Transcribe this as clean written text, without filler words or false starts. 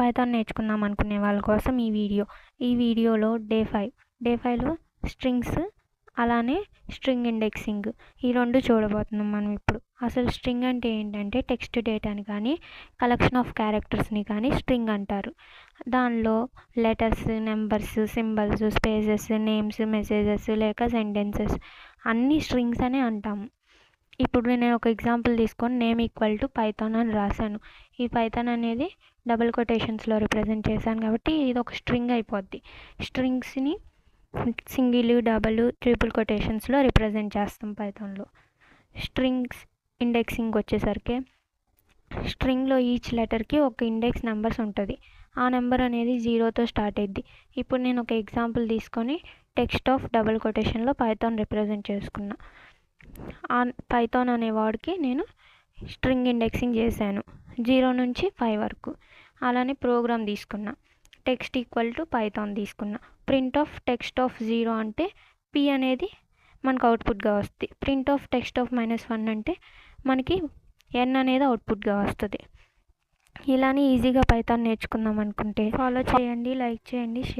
Python నేర్చుకుందాం అనుకునే వాళ్ళ కోసం ఈ వీడియోలో డే 5లో స్ట్రింగ్స్ అలానే స్ట్రింగ్ ఇండెక్సింగ్ ఈ రెండు చూడబోతున్నాం మనం ఇప్పుడు. అసలు స్ట్రింగ్ అంటే ఏంటంటే టెక్స్ట్ డేటాని కానీ కలెక్షన్ ఆఫ్ క్యారెక్టర్స్ని కానీ స్ట్రింగ్ అంటారు. దానిలో letters, numbers, symbols, spaces, names, messages లేక సెంటెన్సెస్ అన్నీ స్ట్రింగ్స్ అనే అంటాము. ఇప్పుడు నేను ఒక ఎగ్జాంపుల్ తీసుకొని నేమ్ ఈక్వల్ టు పైథాన్ అని రాశాను. ఈ పైథాన్ అనేది డబుల్ కొటేషన్స్లో రిప్రజెంట్ చేశాను కాబట్టి ఇది ఒక స్ట్రింగ్ అయిపోద్ది. స్ట్రింగ్స్ని సింగిల్, డబుల్, ట్రిపుల్ కొటేషన్స్లో రిప్రజెంట్ చేస్తాం పైథాన్లో. స్ట్రింగ్స్ ఇండెక్సింగ్ వచ్చేసరికి స్ట్రింగ్లో ఈచ్ లెటర్కి ఒక ఇండెక్స్ నెంబర్స్ ఉంటుంది. ఆ నెంబర్ అనేది 0తో స్టార్ట్ అయ్యిద్ది. ఇప్పుడు నేను ఒక ఎగ్జాంపుల్ తీసుకొని టెక్స్ట్ ఆఫ్ డబుల్ కొటేషన్లో పైథాన్ రిప్రజెంట్ చేసుకున్నా. ఆ పైథాన్ అనే వర్డ్కి నేను స్ట్రింగ్ ఇండెక్సింగ్ చేశాను 0 నుంచి 5 వరకు. అలానే ప్రోగ్రామ్ తీసుకున్నా, టెక్స్ట్ ఈక్వల్ టు పైథాన్ తీసుకున్నా. ప్రింట్ ఆఫ్ టెక్స్ట్ ఆఫ్ 0 అంటే p అనేది మనకు అవుట్పుట్గా వస్తుంది. ప్రింట్ ఆఫ్ టెక్స్ట్ ఆఫ్ -1 అంటే మనకి n అనేది అవుట్పుట్గా వస్తుంది. ఇలానే ఈజీగా పైథాన్ నేర్చుకుందాం అనుకుంటే ఫాలో చేయండి, లైక్ చేయండి, షేర్